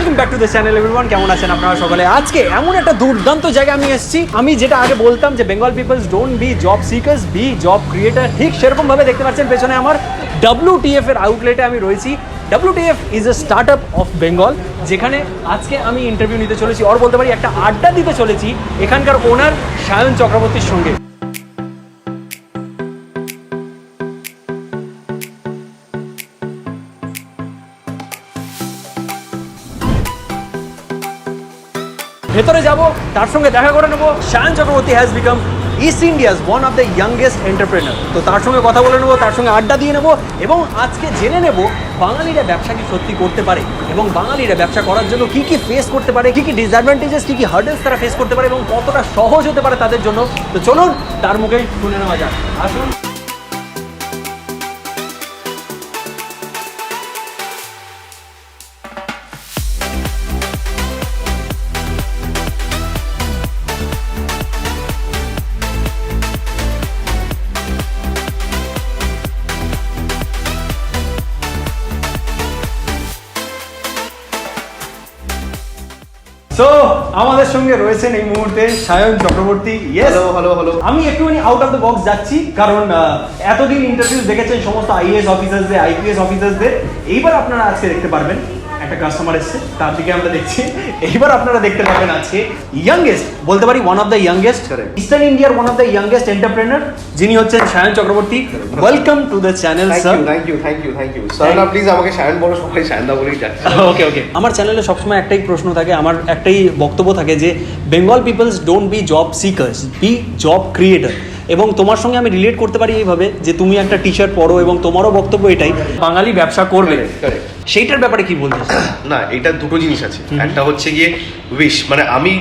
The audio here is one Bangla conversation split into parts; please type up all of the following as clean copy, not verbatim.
Welcome back to the channel everyone. কেমন আছেন আপনারা সকলে? আজকে এমন একটা দুর্দান্ত জায়গায় আমি এসেছি, আমি যেটা আগে বলতাম যে Bengal peoples don't be job seekers, be job creator, ঠিক সেরকমভাবে দেখতে পাচ্ছেন পেছনে আমার WTF এর আউটলেটে আমি রয়েছি। WTF is a start up of Bengal, যেখানে আজকে আমি ইন্টারভিউ নিতে চলেছি, আর বলতে পারি একটা আড্ডা দিতে চলেছি এখানকার ওনার সায়ন চক্রবর্তীর সঙ্গে। ভেতরে যাব, তার সঙ্গে দেখা করে নেবো। Sayan Chakraborty has become east India's one of the youngest entrepreneur. তো তার সঙ্গে কথা বলে নেবো, তার সঙ্গে আড্ডা দিয়ে নেবো এবং আজকে জেনে নেব বাঙালিরা ব্যবসা কি সত্যি করতে পারে এবং বাঙালিরা ব্যবসা করার জন্য কি কি ফেস করতে পারে, কি কি ডিসঅ্যাডভান্টেজেস, কি কি হার্ডেলস তারা ফেস করতে পারে এবং কতটা সহজ হতে পারে তাদের জন্য। তো চলুন তার মুখেই শুনে নেওয়া যাক। আসুন। তো আমাদের সঙ্গে রয়েছেন এই মুহূর্তে সায়ন চক্রবর্তী। হ্যালো। আমি একটুখানি আউট অফ দ্য বক্স যাচ্ছি, কারণ এতদিন ইন্টারভিউ দেখেছেন সমস্ত IAS অফিসারদের, IPS অফিসারদের। এইবার আপনারা আজকে দেখতে পারবেন একটা কাস্টমার এসছে, তার দিকে আমরা দেখছি। এইবার আপনারা দেখতে পারবেন আজকে ইয়াংগেস্ট, বলতে পারি one of the youngest, eastern ইন্ডিয়ার one of the youngest entrepreneur, যিনি হচ্ছেন Sayan Chakraborty. Welcome to the channel sir. Thank you sir. Please আমাকে সায়ন বলো, সবাই সায়নদা বলেই ডাকে। ওকে। আমার চ্যানেলে সবসময় একটাই প্রশ্ন থাকে, আমার একটাই বক্তব্য থাকে যে Bengal peoples don't be job seekers, be job creator. এবং তোমার সঙ্গে আমি রিলেট করতে পারি এইভাবে যে তুমি একটা টি শার্ট পরো এবং তোমারও বক্তব্য এটাই, বাঙালি ব্যবসা করবে। সেইটার ব্যাপারে কি বলতে? না, এটা দুটো জিনিস আছে। একটা হচ্ছে গিয়ে উইশ, মানে আমি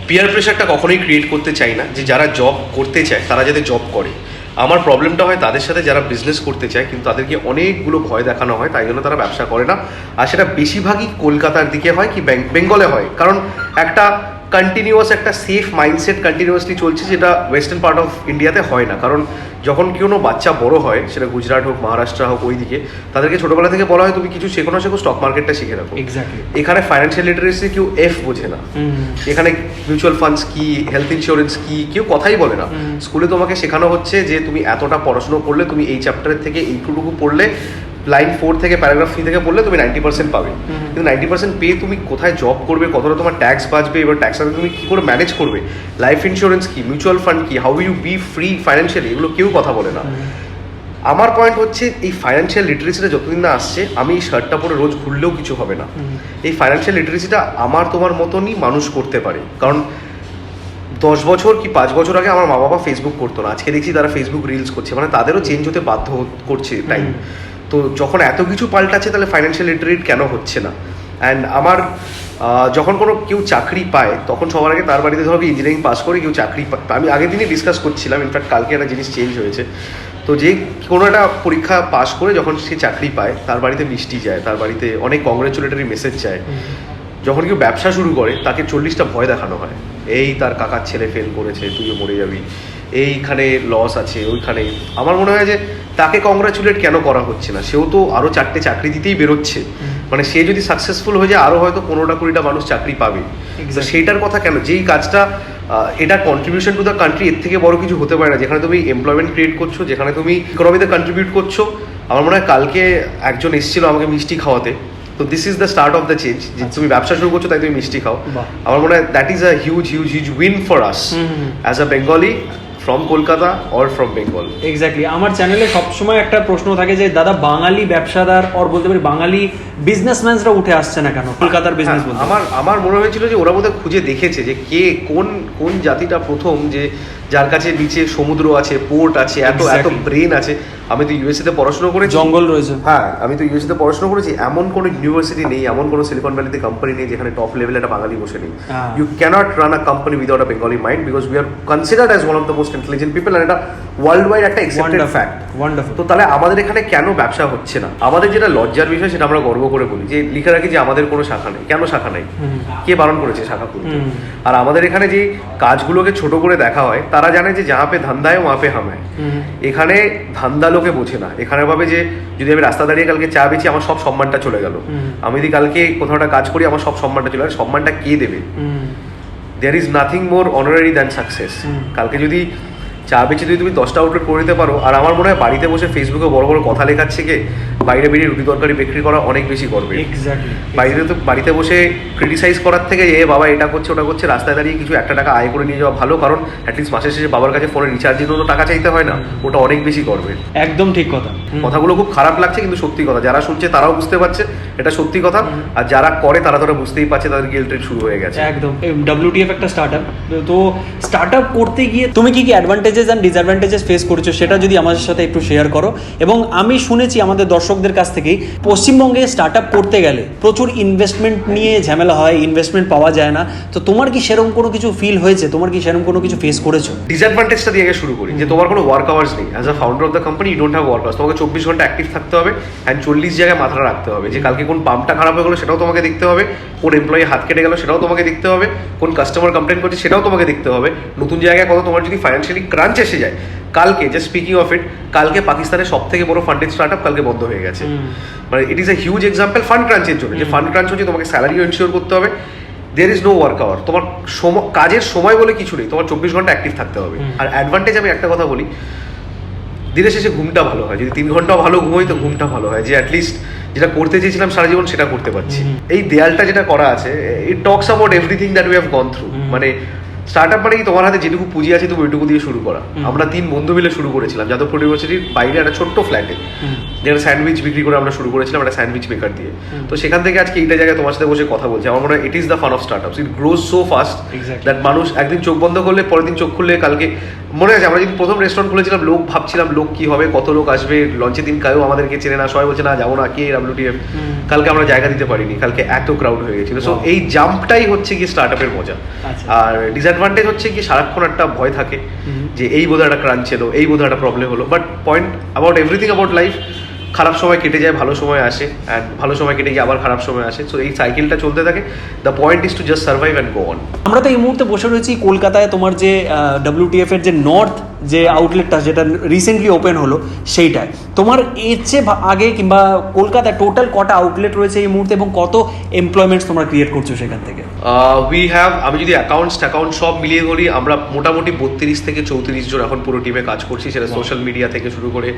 পিয়ার প্রেশারটা কখনোই ক্রিয়েট করতে চাই না যে যারা জব করতে চায় তারা যাতে জব করে। আমার প্রবলেমটা হয় তাদের সাথে যারা বিজনেস করতে চায় কিন্তু তাদেরকে অনেকগুলো ভয় দেখানো হয়, তাই জন্য তারা ব্যবসা করে না। আর সেটা বেশিরভাগই কলকাতার দিকে হয় কি বেঙ্গলে হয়, কারণ একটা কন্টিনিউয়াস একটা সেফ মাইন্ডসেট কন্টিনিউয়াসলি চলছে, যেটা ওয়েস্টার্ন পার্ট অফ ইন্ডিয়াতে হয় না। কারণ যখন কোনো বাচ্চা বড় হয়, সেটা গুজরাট হোক, মহারাষ্ট্র হোক, ওই দিকে তাদেরকে ছোটোবেলা থেকে বলা হয় তুমি কিছু শেখো না শেখো, স্টক মার্কেটটা শিখে রাখো। এক্স্যাক্টলি। এখানে ফাইন্যান্সিয়াল লিটারেসি কেউ বোঝে না, এখানে মিউচুয়াল ফান্ডস কি, হেলথ ইন্স্যুরেন্স কি, কেউ কথাই বলে না। স্কুলে তোমাকে শেখানো হচ্ছে যে তুমি এতটা পড়াশোনা করলে, তুমি এই চ্যাপ্টারের থেকে এইটুকু পড়লে, লাইন 4 থেকে প্যারাগ্রাফ 3 থেকে পড়লে তুমি 90% পাবে। কিন্তু 90% পেয়ে তুমি কোথায় জব করবে, কতটা তোমার ট্যাক্স বাঁচবে, এবার ট্যাক্সটা তুমি কী করে ম্যানেজ করবে, লাইফ ইন্স্যুরেন্স কি, মিউচুয়াল ফান্ড কি, how you be free financially, এগুলো কেউ কথা বলে না। আমার পয়েন্ট হচ্ছে এই ফাইন্যান্সিয়াল লিটারেসিটা যতদিন না আসছে, আমি এই শার্টটা পরে রোজ ঘুরলেও কিছু হবে না। এই ফাইন্যান্সিয়াল লিটারেসিটা আমার তোমার মতনই মানুষ করতে পারে। কারণ 10 বছর কি 5 বছর আগে আমার মা বাবা ফেসবুক করতো না, আজকে দেখছি তারা ফেসবুক রিলস করছে, মানে তাদেরও চেঞ্জ হতে বাধ্য করছে টাইম। তো যখন এত কিছু পাল্টাচ্ছে তাহলে ফাইন্যান্সিয়াল লিটারেট কেন হচ্ছে না? অ্যান্ড আমার যখন কোনো কেউ চাকরি পায় তখন সবার আগে তার বাড়িতে ধরো ইঞ্জিনিয়ারিং পাস করে কেউ চাকরি পায়। আমি আগের দিনই ডিসকাস করছিলাম, ইনফ্যাক্ট কালকে একটা জিনিস চেঞ্জ হয়েছে। তো যে কোনো একটা পরীক্ষা পাস করে যখন সে চাকরি পায় তার বাড়িতে মিষ্টি যায়, তার বাড়িতে অনেক কংগ্রেচুলেটরি মেসেজ যায়। যখন কেউ ব্যবসা শুরু করে তাকে 40টা ভয় দেখানো হয়, এই তার কাকার ছেলে ফেল করেছে, তুইও মরে যাবি, এইখানে লস আছে, ওইখানে। আমার মনে হয় যে তাকে কংগ্রাচুলেট কেন করা হচ্ছে না? সেও তো আরও 4টে চাকরি দিতেই বেরোচ্ছে, মানে সে যদি সাকসেসফুল হয়ে যায় আরও হয়তো 15টা-20টা মানুষ চাকরি পাবে। সেইটার কথা কেন? যেই কাজটা এটা কন্ট্রিবিউশন টু দ্য কান্ট্রি, এর থেকে বড় কিছু হতে পারে না। যেখানে তুমি এমপ্লয়মেন্ট ক্রিয়েট করছো, যেখানে তুমি ইকোনমিতে কন্ট্রিবিউট করছো। আমার মনে হয় কালকে একজন এসেছিল আমাকে মিষ্টি খাওয়াতে, তো this is the start of the change. যে তুমি ব্যবসা শুরু করছো তাই তুমি মিষ্টি খাও। আমার মনে হয় that is a huge win for us as a Bengali from Kolkata or from Bengal. Exactly. আমার চ্যানেলে সবসময় একটা প্রশ্ন থাকে যে দাদা বাঙালি ব্যবসাদার অর বলতে পারি বাঙালি বিজনেসম্যানরা উঠে আসছে না কেন কলকাতার বিজনেস বলতে? আমার মনে হয়েছিল যে ওরা বোধহয় খুঁজে দেখেছে যে কে কোন জাতিটা প্রথম, যে যার কাছে নিচে সমুদ্র আছে, পোর্ট আছে, এত ব্রেন আছে। আমি তো ইউএসএতে পড়াশোনা করেছি, জঙ্গল রয়েছে। হ্যাঁ, আমি তো ইউএসএতে পড়াশোনা করেছি। এমন কোনো ইউনিভার্সিটি নেই, এমন কোনো সিলিকন ভ্যালিতে কোম্পানি নেই যেখানে টপ লেভেলে একটা বাঙালি বসে নেই। You can't run a company without a Bengali mind, because we are considered as one of the most intelligent people, and এটা ওয়ার্ল্ড ওয়াইড একটা অ্যাকসেপ্টেড ফ্যাক্ট। ওয়ান্ডারফুল। তো তাহলে আমাদের এখানে কেন ব্যবসা হচ্ছে না? আমাদের যেটা লজ্জার বিষয় সেটা আমরা গর্ব করে বলি যে লিখে রাখি যে আমাদের কোনো শাখা নেই। কেন শাখা নেই? কে বারণ করেছে শাখা খুলতে? আর আমাদের এখানে যে কাজগুলোকে ছোট করে দেখা হয়, তারা জানে যে যাহা পে ধান্দা হয় ওয়া পে হাম হ্যায়। এখানে ধান্দা লোকে বোঝে না। এখানে ভাবে যে যদি আমি রাস্তা দাঁড়িয়ে কালকে চা বেচি আমার সব সম্মানটা চলে গেল, আমি যদি কালকে কোথাও একটা কাজ করি আমার সব সম্মানটা চলে গেল। সম্মানটা কে দেবে? There is nothing more honorary than success. কালকে যদি চা বেচে যদি তুমি 10টা আউটলেট করে দিতে পারো, আর আমার মনে হয় বাড়িতে বসে ফেসবুকে বড় বড় কথা লেখার থেকে বাইরে বেরিয়ে রুটি তরকারি বিক্রি করা অনেক বেশি করবে। বাড়িতে বসে ক্রিটিসাইজ করার থেকে এ বাবা এটা করছে ওটা করছে, রাস্তায় দাঁড়িয়ে কিছু একটা টাকা আয় করে নিয়ে যাওয়া ভালো। কারণ অ্যাটলিস্ট মাসের শেষে বাবার কাছে ফোনের রিচার্জের জন্য টাকা চাইতে হয় না, ওটা অনেক বেশি করবে। একদম ঠিক কথা। কথাগুলো খুব খারাপ লাগছে কিন্তু সত্যি কথা। যারা শুনছে তারাও বুঝতে পারছে এটা সত্যি কথা, আর যারা করে তারা বুঝতেই পারছে তাদের গিল্ট ট্রিপ শুরু হয়ে গেছে। একদম। WTF একটা স্টার্টআপ, তো স্টার্টআপ করতে গিয়ে তুমি কি কি অ্যাডভান্টেজেস অ্যান্ড ডিসঅ্যাডভান্টেজেস ফেস করেছো সেটা যদি আমাদের সাথে একটু শেয়ার করো। এবং আমি শুনেছি আমাদের দর্শকদের কাছ থেকেই পশ্চিমবঙ্গে স্টার্টআপ করতে গেলে প্রচুর ইনভেস্টমেন্ট নিয়ে ঝামেলা হয়, ইনভেস্টমেন্ট পাওয়া যায় না। তো তোমার কি সেরকম কোনো কিছু ফিল হয়েছে? তোমার কি সেরকম কোনো কিছু ফেস করেছো? ডিসঅ্যাডভান্টেজটা দিয়ে আগে শুরু করি যে তোমার কোনো ওয়ার্ক আওয়ার্স নেই। As a founder of the company you don't have work hours. তোমাকে 24 ঘন্টা অ্যাক্টিভ থাকতে হবে অ্যান্ড 40 জায়গায় মাথা রাখতে হবে যে কালকে কোন পাম্পটা খারাপ হয়ে গেলো সেটাও তোমাকে দেখতে হবে, কোন এমপ্লয়ি হাত কেটে গেল সেটাও তোমাকে দেখতে হবে, কোন কাস্টমার কমপ্লেন করছে সেটাও তোমাকে দেখতে হবে, নতুন জায়গায় কত তোমার যদি ফাইন্যান্সিয়ালি ক্রাঞ্চ এসে যায়। কালকে যে স্পিকিং অফ ইট, কালকে পাকিস্তানের সব থেকে বড় ফান্ডেড স্টার্টআপ কালকে বন্ধ হয়ে গেছে। মানে it is a huge example fund ক্রাঞ্চের জন্য। যে ফান্ড ক্রাঞ্চ হচ্ছে তোমাকে স্যালারিও এনশিওর করতে হবে, there is no work hour. তোমার কাজের সময় বলে কিছু নেই, তোমার 24 ঘন্টা অ্যাক্টিভ থাকতে হবে। আর অ্যাডভান্টেজ আমি একটা কথা বলি, দিনের শেষে ঘুমটা ভালো হয়। যদি 3 ঘন্টাও ভালো ঘুমোই তো ঘুমটা ভালো হয়, যে অ্যাটলিস্ট যেটা করতে চেয়েছিলাম সারা জীবন সেটা করতে পারছি। এই দেয়ালটা যেটা করা আছে, it talks about everything that we have gone through. মানে স্টার্টআপ মানে কি তোমার হাতে যেটুকু পুঁজি আছে তুমি ওইটুকু দিয়ে শুরু করা। আমরা 3 বন্ধু মিলে শুরু করেছিলাম যাদবপুর ইউনিভার্সিটির বাইরে একটা ছোট্ট ফ্ল্যাটে, যেটা স্যান্ডউইচ বিক্রি করে আমরা শুরু করেছিলাম একটা স্যান্ডউইচ মেকার দিয়ে। তো সেখান থেকে আজকে এইটা জায়গায় তোমার সাথে বসে কথা বলছি। আমার মনে হয় it is the fun of startups. It grows so fast that মানুষ একদিন চোখ বন্ধ করলে পরের দিন চোখ খুললে কালকে মনে আছে আমরা যদি প্রথম রেস্টুরেন্ট খুলেছিলাম লোক ভাবছিলাম লোক কি হবে, কত লোক আসবে, লঞ্চের দিন কেউ আমাদেরকে চেনে না, সবাই বলছে না যাবো না, কে WTF। কালকে আমরা জায়গা দিতে পারিনি, কালকে এত ক্রাউড হয়ে গেছিল। সো এই জাম্পটাই হচ্ছে কি স্টার্টআপের মজা। আর ডিসঅ্যাডভান্টেজ হচ্ছে কি সারাক্ষণ একটা ভয় থাকে যে এই বোধহয় একটা ক্রাঞ্চ ছিল, এই বোধহয় একটা প্রবলেম হলো। But point about everything about life, খারাপ সময় কেটে যায়, ভালো সময় আসে, অ্যান্ড ভালো সময় কেটে গিয়ে আবার খারাপ সময় আসে। সো এই সাইকেলটা চলতে থাকে। The point is to just survive and go on. আমরা তো এই মুহূর্তে বসে রয়েছি কলকাতায়, তোমার যে WTF এর যে নর্থ যে আউটলেটটা যেটা রিসেন্টলি ওপেন হলো সেইটায়। তোমার এর চেয়ে আগে কিংবা কলকাতায় টোটাল কটা আউটলেট রয়েছে এই মুহূর্তে এবং কত এমপ্লয়মেন্টস তোমরা ক্রিয়েট করছো সেখান থেকে? উই হ্যাভ, আমি যদি অ্যাকাউন্ট সব মিলিয়ে করি আমরা মোটামুটি 32 থেকে 34 জন এখন পুরো টিমে কাজ করছি। সেটা সোশ্যাল মিডিয়া থেকে শুরু করে,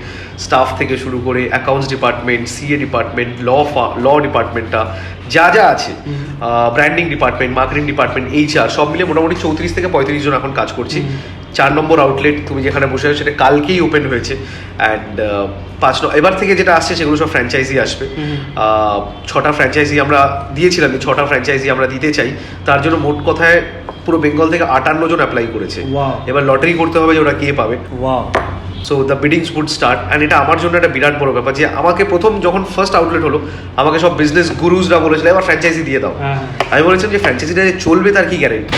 স্টাফ থেকে শুরু করে, অ্যাকাউন্টস ডিপার্টমেন্ট, CA ডিপার্টমেন্ট, ল ডিপার্টমেন্টটা যা যা আছে, branding department, marketing department, HR সব মিলে মোটামুটি 34 থেকে 35 জন এখন কাজ করছি। 4 নম্বর আউটলেট তুমি যেখানে বসে আছো সেটা কালকেই ওপেন হয়েছে। অ্যান্ড এবার থেকে যেটা আসছে সেগুলো সব ফ্র্যাঞ্চাইজি আসবে। 6টা ফ্র্যাঞ্চাইজি আমরা দিয়েছিলাম, 6টা ফ্র্যাঞ্চাইজি আমরা দিতে চাই। তার জন্য মোট কথায় পুরো বেঙ্গল থেকে 58 জন অ্যাপ্লাই করেছে। এবার লটারি করতে হবে যে ওরা কে পাবে। So the biddings would start. And এটা আমার জন্য একটা বিরাট বড় ব্যাপার যে আমাকে প্রথম যখন ফার্স্ট আউটলেট হলো আমাকে সব বিজনেস গুরুজরা বলেছিল এবার ফ্র্যাঞ্চাইজি দিয়ে দাও। আমি বলেছিলাম যে ফ্র্যাঞ্চাইজিটা যে চলবে তার কি গ্যারেন্টি?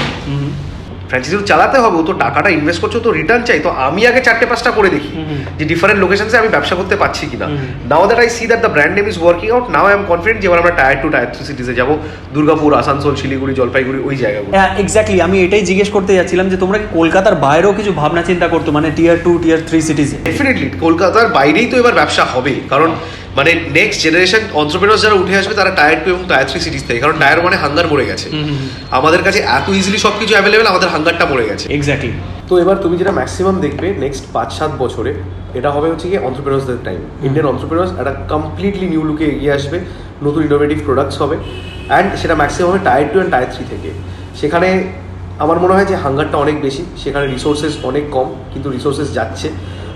ফ্র্যাঞ্চাইজি চালাতে হবে, ও তো টাকাটা ইনভেস্ট করছে, তো রিটার্ন চাই। তো আমি আগে 4-5টা করে দেখি যে ডিফারেন্ট লোকেশনসে আমি ব্যবসা করতে পারছি কিনা। Now that I see that the brand name is working out, now I am confident যে এবার আমরা টায়ার 2 টায়ার 3 সিটিজে যাবো, দুর্গাপুর, আসানসোল, শিলিগুড়ি, জলপাইগুড়ি, ওই জায়গাগুলো। হ্যাঁ এক্স্যাক্টলি, আমি এটাই জিজ্ঞেস করতে যাচ্ছিলাম যে তোমরা কি কলকাতার বাইরেও কিছু ভাবনা চিন্তা করতো, মানে টিয়ার 2 টিয়ার 3 সিটিজে? ডেফিনেটলি কলকাতার বাইরেই তো এবার ব্যবসা হবে, কারণ মানে নেক্সট জেনারেশন অন্টারপ্রেনার্স যারা উঠে আসবে তারা টায়ার 2 এবং টায়ার 3 সিটিজ থেকে, কারণ টায়ার 1-এ হাঙ্গার মরে গেছে। আমাদের কাছে এত ইজিলি সবকিছু অ্যাভেলেবেল, আমাদের হাঙ্গারটা মরে গেছে। এক্স্যাক্টলি। তো এবার তুমি যেটা ম্যাক্সিমাম দেখবে নেক্সট 5-7 বছরে এটা হবে হচ্ছে কি অন্টারপ্রেনার্সদের টাইম। ইন্ডিয়ান অন্টারপ্রেনার্স একটা কমপ্লিটলি নিউ লুকে এগিয়ে আসবে, নতুন ইনোভেটিভ প্রোডাক্টস হবে, অ্যান্ড সেটা ম্যাক্সিমাম হবে টায়ার 2 অ্যান্ড টায়ার 3 থেকে। সেখানে আমার মনে হয় যে হাঙ্গারটা অনেক বেশি, সেখানে রিসোর্সেস অনেক কম, কিন্তু রিসোর্সেস যাচ্ছে।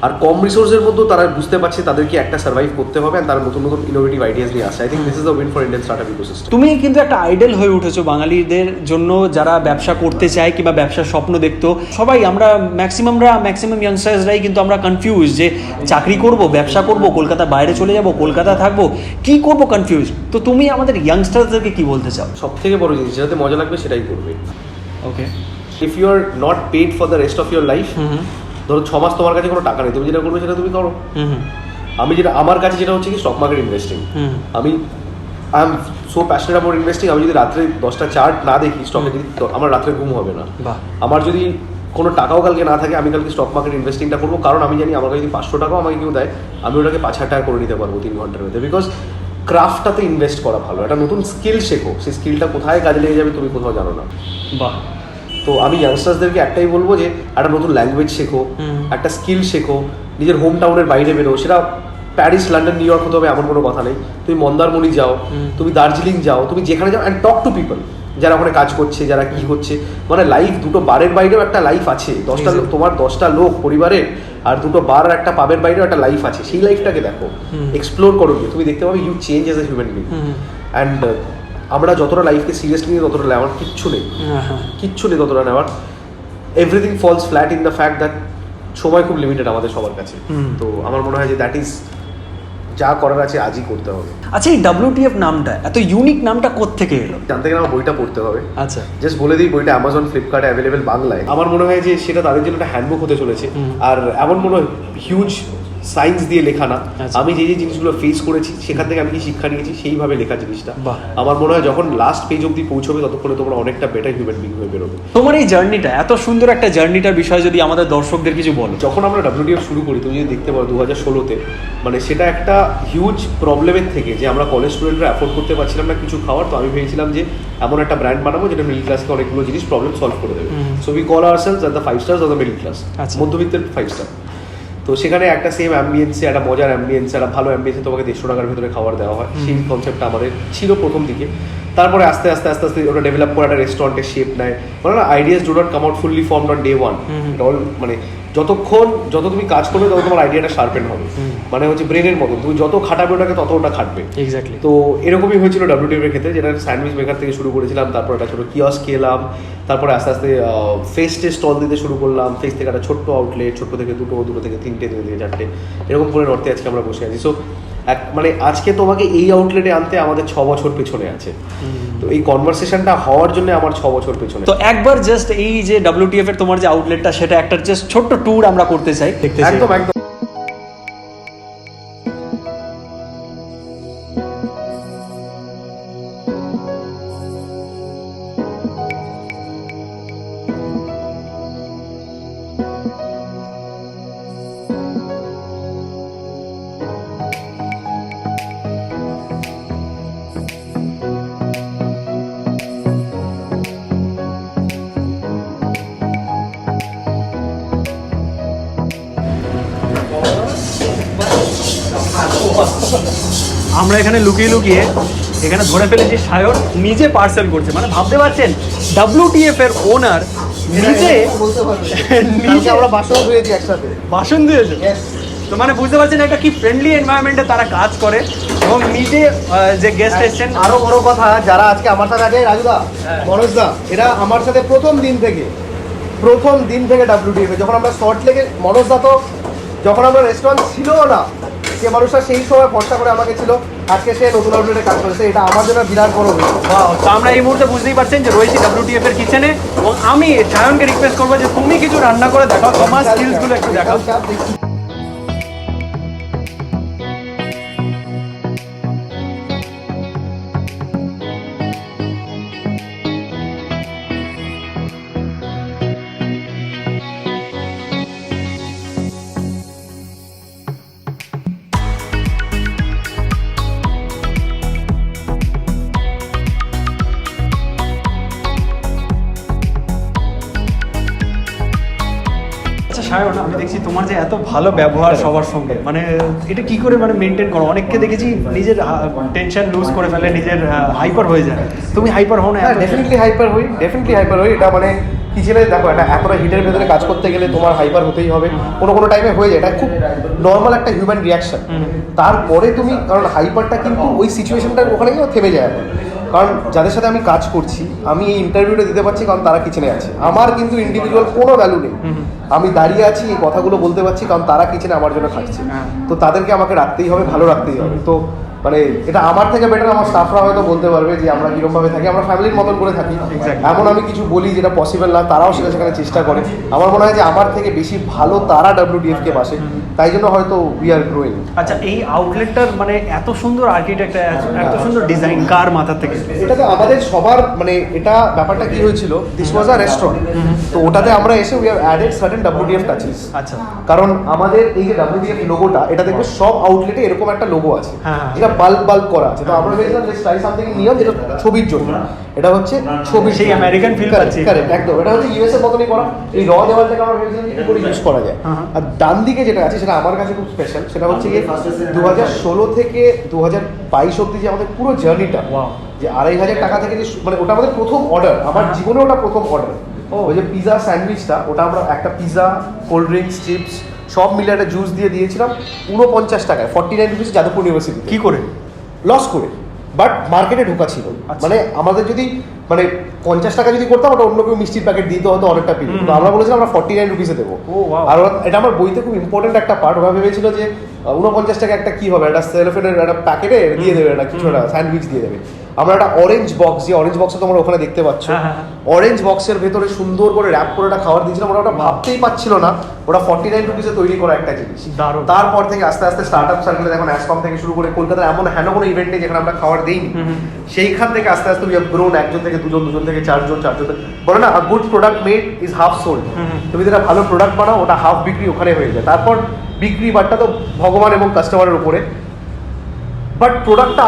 আর কম রিসোর্সের মধ্যেও তারা বুঝতে পারছে তাদেরকে একটা সার্ভাইভ করতে হবে, আর তারা নতুন নতুন ইনোভেটিভ আইডিয়াস নিয়ে আসে। I think this is the win for Indian startup ecosystem. তুমি কিন্তু একটা আইডল হয়ে উঠেছো বাঙালিদের জন্য, যারা ব্যবসা করতে চায় কিংবা ব্যবসার স্বপ্ন দেখতো। সবাই আমরা ম্যাক্সিমাম ইয়াংস্টার্সরাই কিন্তু আমরা কনফিউজ যে চাকরি করব, ব্যবসা করব, কলকাতার বাইরে চলে যাব, কলকাতা থাকবো, কি করব কনফিউজ। তো তুমি আমাদের ইয়াংস্টার্সদেরকে কি বলতে চাও? সব থেকে বড় জিনিস যেটাতে মজা লাগবে সেটাই করবে। Okay, if you are not paid for the rest of your life, ধরো 6 মাস তোমার কাছে কোনো টাকা নেই, তুমি যেটা করবে সেটা তুমি করো। আমার কাছে যেটা হচ্ছে কি স্টক মার্কেট ইনভেস্টিং। আমি I am so passionate about investing. আমি যদি রাত্রে 10টা চার্ট না দেখি স্টকে, যদি আমার রাত্রে ঘুম হবে না। বাহ। আমার যদি কোনো টাকাও কালকে না থাকে, আমি কালকে স্টক মার্কেট ইনভেস্টিংটা করবো, কারণ আমি জানি আমার কাছে যদি 500 টাকাও আমাকে কেউ দেয়, আমি ওটাকে 5,000 টাকা করে নিতে পারবো 3 ঘন্টার মধ্যে। বিকজ ক্রাফটটাতে ইনভেস্ট করা ভালো, একটা নতুন স্কিল শেখো, সেই স্কিলটা কোথায় কাজে লেগে যাবে তুমি কোথাও জানো না। বাহ। তো আমি ইয়াংস্টার্সদেরকে একটাই বলবো যে একটা নতুন ল্যাঙ্গুয়েজ শেখো, একটা স্কিল শেখো, নিজের হোম টাউনের বাইরে বেরো। সেটা প্যারিস, লন্ডন, নিউ ইয়র্ক হতে হবে এমন কোনো কথা নেই। তুমি মন্দারমণি যাও, তুমি দার্জিলিং যাও, তুমি যেখানে যাও, অ্যান্ড টক টু পিপল যারা ওখানে কাজ করছে, যারা কি হচ্ছে। মানে লাইফ, দুটো বারের বাইরেও একটা লাইফ আছে। 10টা লোক, তোমার 10টা লোক পরিবারের, আর দুটো বার আর একটা পাবের বাইরেও একটা লাইফ আছে। সেই লাইফটাকে দেখো, এক্সপ্লোর করো গিয়ে, তুমি দেখতে পাবে you change as a human being. And আমরা যতটা লাইফকে সিরিয়াসলি নিই ততটা নেওয়ার কিচ্ছু নেই, কিচ্ছু নেই ততটা নেওয়ার। Everything falls flat in the fact that সময় খুব লিমিটেড আমাদের সবার কাছে। তো আমার মনে হয় যে দ্যাট ইজ, যা করার আছে আজই করতে হবে। আচ্ছা, এই WTF নামটা, এত ইউনিক নামটা কোত্থেকে এলো? জানতে গেলে আমার বইটা পড়তে হবে। আচ্ছা, জাস্ট বলে দিই, বইটা অ্যামাজন, ফ্লিপকার্টে অ্যাভেলেবেল বাংলায়। আমার মনে হয় যে সেটা তাদের জন্য একটা হ্যান্ডবুক হতে চলেছে। আর এমন মনে হয় হিউজ সায়েন্স দিয়ে লেখা না, আমি যে যে জিনিসগুলো ফেস করেছি সেখান থেকে আমি কি শিক্ষা নিয়েছি সেইভাবে লেখা জিনিসটা। আমার মনে হয় যখন লাস্ট পেজ অব্দি পৌঁছবে ততক্ষণে তোমরা অনেকটা বেটার হিউম্যান বিং হয়ে বেরোবে। তোমার এই জার্নিটা, এত সুন্দর একটা জার্নিটার বিষয়ে যদি আমাদের দর্শকদের কিছু বলো। যখন আমরা WTF শুরু করি, তুমি যদি দেখতে পারো 2016-তে, মানে সেটা একটা হিউজ প্রবলেমের থেকে যে আমরা কলেজ স্টুডেন্টরা অ্যাফোর্ড করতে পারছিলাম না কিছু খাওয়ার। তো আমি ভেবেছিলাম যে এমন একটা ব্র্যান্ড বানাবো যেটা মিডল ক্লাসকে অনেকগুলো জিনিস প্রবলেম সলভ করে দেবে। So we call ourselves as the 5 stars of the middle class, মধ্যবিত্তের 5 স্টার। তো সেখানে একটা সেম অ্যাম্বিয়েন্সে, একটা মজার অ্যাম্বিয়েন্সে, একটা ভালো অ্যাম্বিয়েন্সে তোমাকে 150 টাকার ভিতরে খাবার দেওয়া হয়। সেই কনসেপ্টটা আমাদের ছিল প্রথম দিকে। তারপরে আস্তে আস্তে আস্তে আস্তে ওটা ডেভেলপ করে একটা রেস্টুরেন্টের শেপ নেয়। মানে না, ideas do not come out fully formed on day one. All মানে যত তুমি কাজ করবে তত তোমার আইডিয়াটা শার্পেন হবে। মানে হচ্ছে ব্রেনের মতো, তুমি যত খাটাবে ওটাকে তত ওটা খাটবে। এক্স্যাক্টলি। তো এরকমই হয়েছিল WTF এর ক্ষেত্রে, যেটা স্যান্ডউইচ মেকার থেকে শুরু করেছিলাম, তারপর একটা ছোটো কিয়স্ক এলাম, তারপরে আস্তে আস্তে ফেস্টে স্টল দিতে শুরু করলাম। ফেস থেকে একটা ছোট্ট আউটলেট, ছোট্ট থেকে দুটো থেকে 3টে, 3 থেকে 4টে, এরকম করে নর্থে আজকে আমরা বসে আছি। সো মানে আজকে তোমাকে এই আউটলেটে আনতে আমাদের 6 বছর পেছনে আছে। তো এই কনভারসেশনটা হওয়ার জন্য আমার 6 বছর পেছনে। তো একবার জাস্ট এই যে WTF এর তোমার যে আউটলেটটা, সেটা একটা জাস্ট ছোট্ট ট্যুর আমরা করতে চাই, দেখতে চাই। একদম একদম। আমরা এখানে লুকিয়ে লুকিয়ে এখানে ধরে ফেলেছি সায়ন নিজে পার্সেল করছে। মানে ভাবতে পারছেন, WTF এর ওনার নিজে আমরা বাসন ধুয়েছি একসাথে। বাসন দিয়েছে। তো মানে বুঝতে পারছেন একটা কি ফ্রেন্ডলি এনভায়রনমেন্টে তারা কাজ করে, এবং নিজে যে গেস্ট এসছেন। আরো বড় কথা, যারা আজকে আমার সাথে আছে, রাজুদা, মনোজদা, এরা আমার সাথে প্রথম দিন থেকে WTF যখন আমরা সল্ট লেকে, মনোজদা তো যখন আমরা রেস্টুরেন্ট ছিল না, যে মানুষটা সেই সময় ভরসা করে আমাকে ছিল, আজকে সে নতুন আউটলেটে কাজ করেছে। এটা আমার জন্য বিরাট বড় হয়েছে। তো আমরা এই মুহূর্তে বুঝতেই পারছেন যে রয়েছি WTF এর কিচেনে, এবং আমি সায়নকে রিকোয়েস্ট করবো যে তুমি কিছু রান্না করে দেখাও, তোমার স্কিলসগুলো একটু দেখাও। সায়ন, আমি দেখছি তোমার যে এত ভালো ব্যবহার সবার সঙ্গে, মানে এটা কি করে মানে মেনটেন করো? অনেককে দেখেছি নিজের টেনশন লুজ করে ফেলে, নিজের হাইপার হয়ে যায়। তুমি হাইপার হও না? হ্যাঁ, ডেফিনেটলি হাইপার হই। এটা মানে কিচেনে দেখো, এটা এতটা হিটের ভেতরে কাজ করতে গেলে তোমার হাইপার হতেই হবে। কোনো টাইমে হয়ে যায়, এটা খুব নর্মাল একটা হিউম্যান রিয়াকশন। তারপরে তুমি, কারণ হাইপারটা কিন্তু ওই সিচুয়েশনটার ওখানে গিয়ে থেমে যায় না। কারণ যাদের সাথে আমি কাজ করছি, আমি এই ইন্টারভিউটা দিতে পারছি কারণ তারা কিচেনে আছে। আমার কিন্তু ইন্ডিভিজুয়াল কোনো ভ্যালু নেই। আমি দাঁড়িয়ে আছি, এই কথাগুলো বলতে পারছি কারণ তারা কিচেনে আমার জন্য খাচ্ছে। তো তাদেরকে আমাকে রাখতেই হবে, ভালো রাখতেই হবে। তো মানে এটা আমার থেকে বেটার আমার স্টাফরা হয়তো বলতে পারবে যে আমরা কিরকমভাবে থাকি, আমরা ফ্যামিলির মতন করে থাকি। এমন আমি কিছু বলি যেটা পসিবল না, তারাও সেটা সেখানে চেষ্টা করে। আমার মনে হয় যে আমার থেকে বেশি ভালো তারা WDF কে বাসে, তাই জন্য হয়তো উই আর গ্রোয়িং। আচ্ছা, এই আউটলেটটার মানে এত সুন্দর আর্কিটেক্ট, এত সুন্দর ডিজাইন কার মাথা থেকে? এটাতে আমাদের সবার মানে এটা ব্যাপারটা কি হয়েছিল, দিস ওয়াজ আ রেস্টুরেন্ট, তো ওটাতে আমরা এসে we have added certain WDF touches. আচ্ছা, কারণ আমাদের এই যে WDF লোগোটা, এটা দেখবে সব আউটলেটে এরকম একটা লোগো আছে যেটা বাল্ব করা আছে। তো আমরা ভেবেছিলাম লেটস ট্রাই সামথিং নিউ যেটা ছবির জন্য। এটা হচ্ছে ছবি, সেই আমেরিকান ফিল্ম আছে। কারেক্ট, একদম। এটা হচ্ছে US এর মতনই করা। এই র দেওয়ালটাকে আমরা ভেবেছিলাম কি করে ইউজ করা যায়। আর ডান দিকে যেটা আছে সেটা আমার কাছে খুব স্পেশাল। সেটা হচ্ছে কি 2016 থেকে 2022 অবধি যে আমাদের পুরো জার্নিটা, যে 2500 টাকা থেকে যে মানে ওটা আমাদের প্রথম অর্ডার, আমার জীবনে ওটা প্রথম অর্ডার। ওই যে পিজা স্যান্ডউইচটা, ওটা আমরা একটা পিজা, কোল্ড ড্রিঙ্কস, চিপস সব মিলে একটা জুস দিয়ে দিয়েছিলাম 49 টাকায়, 49 রুপিস, যাদবপুর ইউনিভার্সিটি। কি করে? লস করে, বাট মার্কেটে ঢোকা ছিল। মানে আমাদের যদি মানে 50 টাকা যদি করতাম, ওটা অন্য কেউ মিষ্টির প্যাকেট দিতে হতো অনেকটা পেয়ে। তো আমরা বলেছিলাম আমরা 49 রুপিসে দেবো। আর এটা আমার বইতে খুব ইম্পর্টেন্ট একটা পার্ট। ওরা ভেবেছিল যে 49 টাকা একটা কি হবে, একটা সেলফেনের একটা প্যাকেটে দিয়ে দেবে, একটা কিছু একটা স্যান্ডউইচ দিয়ে দেবে। আমরা একটা অরেঞ্জ বক্স, যে অরেঞ্জ বক্সটা তোমরা ওখানে দেখতে পাচ্ছ, অরেঞ্জ বক্সের ভেতরে সুন্দর করে র্যাপ করে একটা খাবার দিয়েছিলাম। ওরা ওটা ভাবতেই পাচ্ছিল না ওটা 49 রুপিসে তৈরি করা একটা জিনিস। তারপর থেকে আস্তে আস্তে স্টার্ট আপ সার্কেলে, এখন অ্যাসকম থেকে শুরু করে কলকাতার এমন হেন কোনো ইভেন্টে যেখানে আমরা খাবার দিইনি, সেইখান থেকে আস্তে আস্তে উই হ্যাভ গ্রোন। একজন থেকে দুজন, দুজন থেকে চারজন, চারজন বলে না, good product made is half sold. তুমি যেটা ভালো প্রোডাক্ট বানাও, ওটা হাফ বিক্রি ওখানে হয়ে যায়। তারপর বিক্রি বাটটা তো ভগবান এবং কাস্টমারের উপরে, বাট প্রোডাক্টটা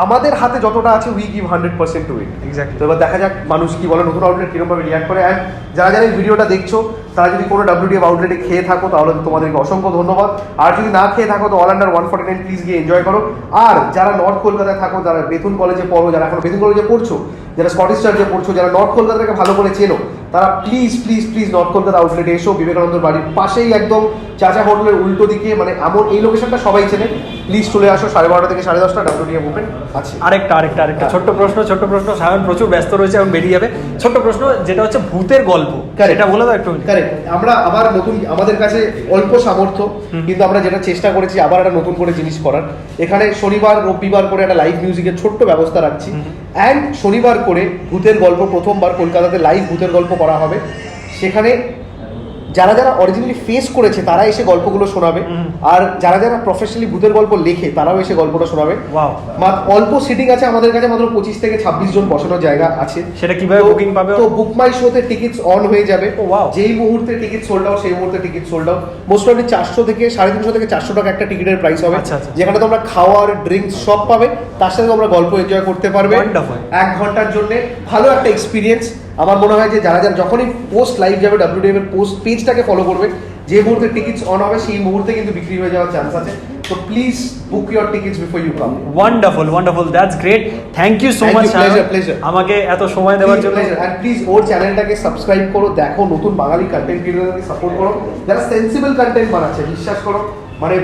আমাদের হাতে যতটা আছে, we give 100% to it. Exactly. তো এবার দেখা যাক মানুষ কি বলে, নতুন আউটলেট কিরকমভাবে রিয়াক্ট করে। অ্যান্ড যারা যারা এই ভিডিওটা দেখছো, তারা যদি কোনো WDF আউটলেটে খেয়ে থাকো, তাহলে তোমাদেরকে অসংখ্য ধন্যবাদ। আর যদি না খেয়ে থাকো, তো অল আন্ডার 149 প্লিজ গিয়ে এনজয় করো। আর যারা নর্থ কলকাতায় থাকো, যারা বেথুন কলেজে পড়ো, যারা এখন বেথুন কলেজে পড়ছো, যারা স্কটিশ চার্চে পড়ছো, যারা নর্থ কলকাতাকে ভালো করে চেনো, তারা please please please north Kolkata আউটলেটে এসো। বিবেকানন্দের বাড়ির পাশেই একদম চাচা হোটেলের উল্টো দিকে, মানে এমন এই লোকেশনটা সবাই চেনে। প্লিজ চলে আসো, 12:30 থেকে 10:30 WDF ওপেন আছে। আরেকটা ছোট্ট প্রশ্ন। সায়ন প্রচুর ব্যস্ত রয়েছে, এখন বেরিয়ে যাবে। ছোট্ট প্রশ্ন, যেটা হচ্ছে ভূতের গল্প, সেটা বলে দাও একটু। কারেক্ট। আমরা আবার নতুন, আমাদের কাছে অল্প সামর্থ্য, কিন্তু আমরা যেটা চেষ্টা করেছি আবার একটা নতুন করে জিনিস করার। এখানে শনিবার রবিবার করে একটা লাইভ মিউজিকের ছোট্ট ব্যবস্থা রাখছি। অ্যান্ড শনিবার করে ভূতের গল্প, প্রথমবার কলকাতাতে লাইভ ভূতের গল্প করা হবে। সেখানে যারা যারা অরিজিনালি ফেস করেছে তারা এসে গল্পগুলো শোনাবে, আর যারা যারা প্রফেশনালি ভূতের গল্প লেখে তারাও এসে গল্পটা শোনাবে। অল্প সিটিং আছে আমাদের কাছে, মাত্র 25 থেকে 26 জন বসানোর জায়গা আছে। সেটা কিভাবে বুকিং পাবে? তো বুক মাই শোতে টিকিটস অন হয়ে যাবে। যেই মুহূর্তে টিকিট সোল্ড আউট, সেই মুহূর্তে ticket sold out. Most probably 400 থেকে 350 থেকে 400 টাকা একটা টিকিটের প্রাইস হবে, যেখানে তোমরা খাওয়ার, ড্রিঙ্কস সব পাবে, তার সাথে তোমরা গল্প এনজয় করতে পারবে 1 ঘন্টার জন্য। ভালো একটা এক্সপিরিয়েন্স। আমার মনে হয় যে যারা যারা যখনই পোস্ট লাইভ যাবে, WDF এর পোস্ট পেজটাকে ফলো করবে, যে মুহূর্তে টিকিটস অন হবে সেই মুহূর্তে কিন্তু বিক্রি হয়ে যাওয়ার চান্স আছে। তো please book your tickets before you come. Wonderful, that's great. Thank you so much pleasure আমাকে এত সময় দেওয়ার জন্য। এন্ড প্লিজ ওর চ্যানেলটাকে সাবস্ক্রাইব করো, দেখো নতুন বাঙালি কন্টেন্ট ক্রিয়েটরদের সাপোর্ট করো, যারা সেন্সিবল কন্টেন্ট বানাচ্ছে। বিশ্বাস করো, মানে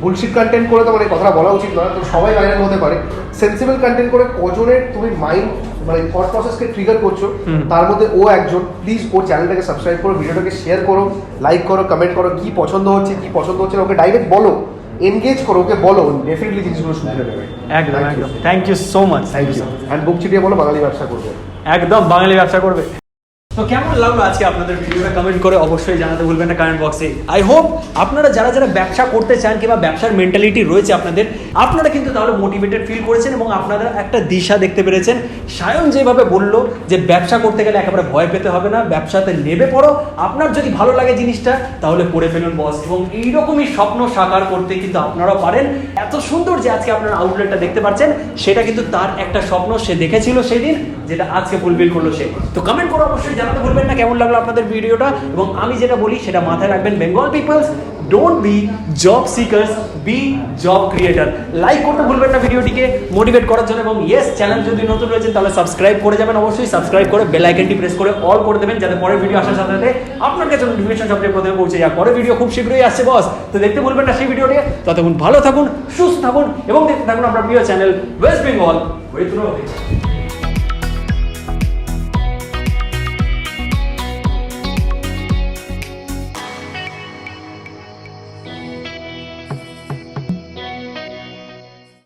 বুলশিট কন্টেন্ট করে তো মানে কথাটা বলা উচিত নয়, তো সবাই ভাইরাল হতে পারে। সেন্সিবল কন্টেন্ট করে কজনের তুমি মাইন্ড মানে থট প্রসেসকে ট্রিগার করছো, তার মধ্যে ও একজন। প্লিজ ওর চ্যানেলটাকে সাবস্ক্রাইব করো, ভিডিওটাকে শেয়ার করো, লাইক করো, কমেন্ট করো, কি পছন্দ হচ্ছে কি পছন্দ হচ্ছে না ওকে ডাইরেক্ট বলো, এনগেজ করো, ওকে বলো, ডেফিনেটলি জিনিসগুলো শুনতে দেবে। একদম। Thank you so much. Thank you. And book চিটিয়ে বলো বাঙালি ব্যবসা করবে। একদম বাঙালি ব্যবসা করবে। তো কেমন লাগলো আজকে আপনাদের ভিডিওটা কমেন্ট করে অবশ্যই জানাতে ভুলবেন না কমেন্ট বক্সে। আই হোপ আপনারা যারা যারা ব্যবসা করতে চান কিংবা ব্যবসার মেন্টালিটি রয়েছে আপনারা কিন্তু তাহলে মোটিভেটেড ফিল করেছেন এবং আপনারা একটা দিশা দেখতে পেরেছেন। সায়ন যেভাবে বললো যে ব্যবসা করতে গেলে একেবারে ভয় পেতে হবে না, ব্যবসাতে নেমে পড়ো, আপনার যদি ভালো লাগে জিনিসটা তাহলে করে ফেলুন বস। এবং এইরকমই স্বপ্ন সাকার করতে কিন্তু আপনারাও পারেন। এত সুন্দর যে আজকে আপনারা আউটলেটটা দেখতে পাচ্ছেন, সেটা কিন্তু তার একটা স্বপ্ন সে দেখেছিল সেদিন, যেটা আজকে ফুলফিল করলো সে। তো কমেন্ট করে অবশ্যই জানাতে ভুলবেন না কেমন লাগলো আপনাদের ভিডিওটা। এবং আমি যেটা বলি সেটা মাথায় রাখবেন, Bengal peoples don't be job seekers, be job creator. Like করতে ভুলবেন না ভিডিওটিকে মোটিভেট করার জন্য। এবং ইয়েস, চ্যানেল যদি নতুন রয়েছেন তাহলে সাবস্ক্রাইব করে যাবেন, অবশ্যই সাবস্ক্রাইব করে বেল আইকনটি প্রেস করে অল করে দেবেন, যাতে পরের ভিডিও আসার সাথে সাথে আপনার কাছে নোটিফিকেশন সবচেয়ে প্রথমে পৌঁছে যায়। পরের ভিডিও খুব শীঘ্রই আসছে বস, তো দেখতে ভুলবেন না সেই ভিডিওটি। ততক্ষণ ভালো থাকুন, সুস্থ থাকুন এবং দেখতে থাকুন আপনার প্রিয় channel West Bengal with Rohit.